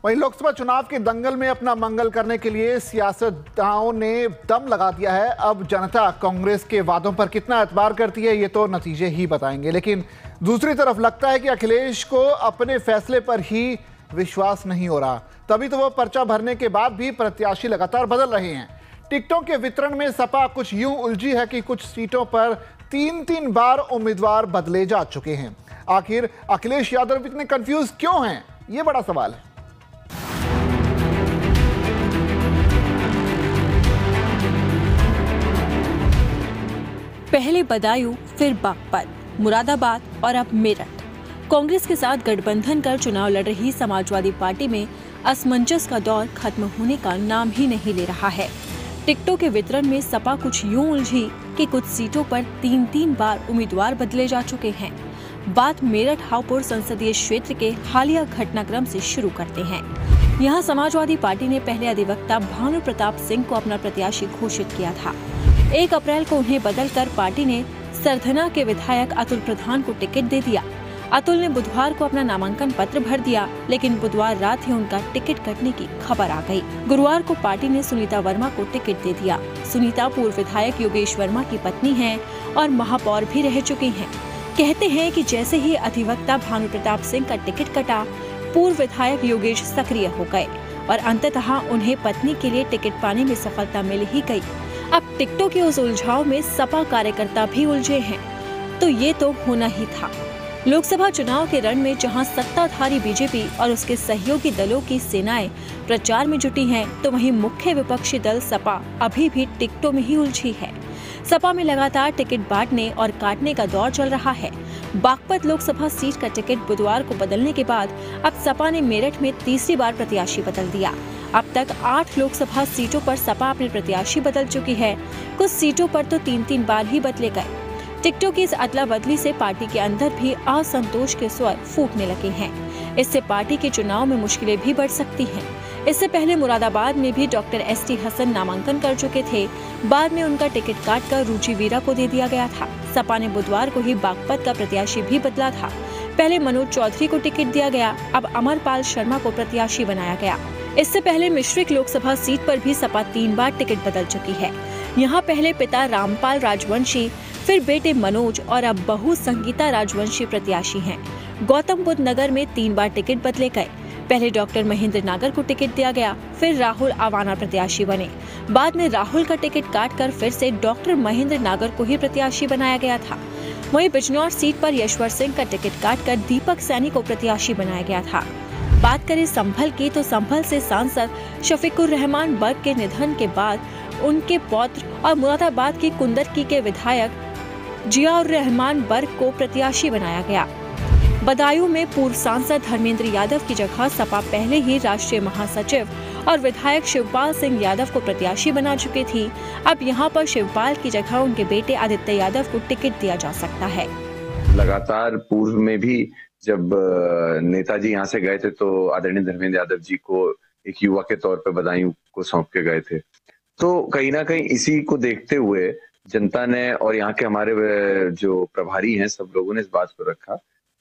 वहीं लोकसभा चुनाव के दंगल में अपना मंगल करने के लिए सियासतदानों ने दम लगा दिया है। अब जनता कांग्रेस के वादों पर कितना एतबार करती है ये तो नतीजे ही बताएंगे। लेकिन दूसरी तरफ लगता है कि अखिलेश को अपने फैसले पर ही विश्वास नहीं हो रहा, तभी तो वो पर्चा भरने के बाद भी प्रत्याशी लगातार बदल रहे हैं। टिकटों के वितरण में सपा कुछ यूं उलझी है कि कुछ सीटों पर 3-3 बार उम्मीदवार बदले जा चुके हैं। आखिर अखिलेश यादव इतने कंफ्यूज क्यों हैं, ये बड़ा सवाल है। पहले बदायूं, फिर बागपत, मुरादाबाद और अब मेरठ। कांग्रेस के साथ गठबंधन कर चुनाव लड़ रही समाजवादी पार्टी में असमंजस का दौर खत्म होने का नाम ही नहीं ले रहा है। टिकटों के वितरण में सपा कुछ यूं उलझी कि कुछ सीटों पर 3-3 बार उम्मीदवार बदले जा चुके हैं। बात मेरठ हापुड़ संसदीय क्षेत्र के हालिया घटनाक्रम से शुरू करते हैं। यहाँ समाजवादी पार्टी ने पहले अधिवक्ता भानु प्रताप सिंह को अपना प्रत्याशी घोषित किया था। 1 अप्रैल को उन्हें बदलकर पार्टी ने सरधना के विधायक अतुल प्रधान को टिकट दे दिया। अतुल ने बुधवार को अपना नामांकन पत्र भर दिया, लेकिन बुधवार रात ही उनका टिकट कटने की खबर आ गई। गुरुवार को पार्टी ने सुनीता वर्मा को टिकट दे दिया। सुनीता पूर्व विधायक योगेश वर्मा की पत्नी हैं और महापौर भी रह चुकी हैं। कहते हैं कि जैसे ही अधिवक्ता भानु प्रताप सिंह का टिकट कटा, पूर्व विधायक योगेश सक्रिय हो गए और अंततः उन्हें पत्नी के लिए टिकट पाने में सफलता मिल ही गई। अब टिकटों के उस उलझाव में सपा कार्यकर्ता भी उलझे हैं, तो ये तो होना ही था। लोकसभा चुनाव के रण में जहां सत्ताधारी बीजेपी और उसके सहयोगी दलों की सेनाएं प्रचार में जुटी हैं, तो वहीं मुख्य विपक्षी दल सपा अभी भी टिकटों में ही उलझी है। सपा में लगातार टिकट बांटने और काटने का दौर चल रहा है। बागपत लोकसभा सीट का टिकट बुधवार को बदलने के बाद अब सपा ने मेरठ में तीसरी बार प्रत्याशी बदल दिया। अब तक 8 लोकसभा सीटों पर सपा अपने प्रत्याशी बदल चुकी है। कुछ सीटों पर तो 3-3 बार ही बदले गए। टिकटों की इस अदला बदली से पार्टी के अंदर भी असंतोष के स्वर फूटने लगे हैं। इससे पार्टी के चुनाव में मुश्किलें भी बढ़ सकती हैं। इससे पहले मुरादाबाद में भी डॉक्टर एसटी हसन नामांकन कर चुके थे। बाद में उनका टिकट काटकर रुचि वीरा को दे दिया गया था। सपा ने बुधवार को ही बागपत का प्रत्याशी भी बदला था। पहले मनोज चौधरी को टिकट दिया गया, अब अमरपाल शर्मा को प्रत्याशी बनाया गया। इससे पहले मिश्रिक लोकसभा सीट पर भी सपा 3 बार टिकट बदल चुकी है। यहाँ पहले पिता रामपाल राजवंशी, फिर बेटे मनोज और अब बहू संगीता राजवंशी प्रत्याशी हैं। गौतम बुद्ध नगर में 3 बार टिकट बदले गए। पहले डॉक्टर महेंद्र नागर को टिकट दिया गया, फिर राहुल आवाना प्रत्याशी बने। बाद में राहुल का टिकट काटकर फिर से डॉक्टर महेंद्र नागर को ही प्रत्याशी बनाया गया था। वहीं बिजनौर सीट पर यशवर सिंह का टिकट काटकर दीपक सैनी को प्रत्याशी बनाया गया था। बात करें संभल की, तो संभल से सांसद शफीकुर रहमान बर्क के निधन के बाद उनके पौत्र और मुरादाबाद की कुंदरकी के विधायक जियाउर रहमान बर्क को प्रत्याशी बनाया गया। बदायूं में पूर्व सांसद धर्मेंद्र यादव की जगह सपा पहले ही राष्ट्रीय महासचिव और विधायक शिवपाल सिंह यादव को प्रत्याशी बना चुकी थी। अब यहां पर शिवपाल की जगह उनके बेटे आदित्य यादव को टिकट दिया जा सकता है। लगातार पूर्व में भी जब नेताजी यहाँ से गए थे तो आदरणीय धर्मेंद्र यादव जी को एक युवा के तौर पर बदायूं को सौंप के गए थे। तो कहीं ना कहीं इसी को देखते हुए जनता ने और यहाँ के हमारे जो प्रभारी हैं सब लोगों ने इस बात को रखा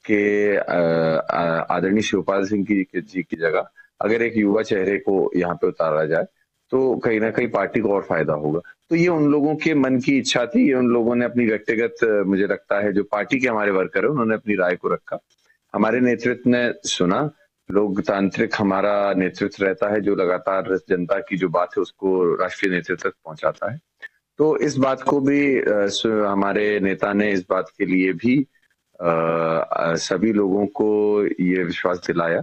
कि आदरणीय शिवपाल सिंह जी की जगह अगर एक युवा चेहरे को यहाँ पे उतारा जाए तो कहीं ना कहीं पार्टी को और फायदा होगा। तो ये उन लोगों के मन की इच्छा थी। ये उन लोगों ने अपनी व्यक्तिगत, मुझे लगता है जो पार्टी के हमारे वर्कर है उन्होंने अपनी राय को रखा। हमारे नेतृत्व ने सुना। लोकतांत्रिक हमारा नेतृत्व रहता है जो लगातार जनता की जो बात है उसको राष्ट्रीय नेतृत्व तक पहुंचाता है। तो इस बात को भी हमारे नेता ने इस बात के लिए भी सभी लोगों को ये विश्वास दिलाया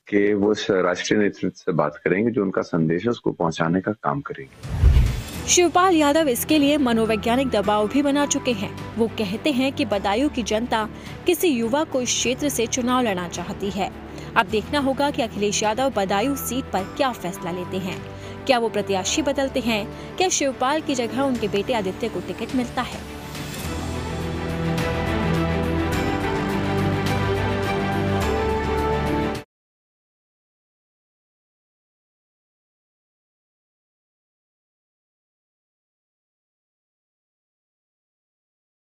कि वो राष्ट्रीय नेतृत्व से बात करेंगे, जो उनका संदेश है उसको पहुंचाने का काम करेंगे। शिवपाल यादव इसके लिए मनोवैज्ञानिक दबाव भी बना चुके हैं। वो कहते हैं कि बदायूं की जनता किसी युवा को इस क्षेत्र से चुनाव लड़ना चाहती है। अब देखना होगा कि अखिलेश यादव बदायूं सीट पर क्या फैसला लेते हैं। क्या वो प्रत्याशी बदलते हैं? क्या शिवपाल की जगह उनके बेटे आदित्य को टिकट मिलता है?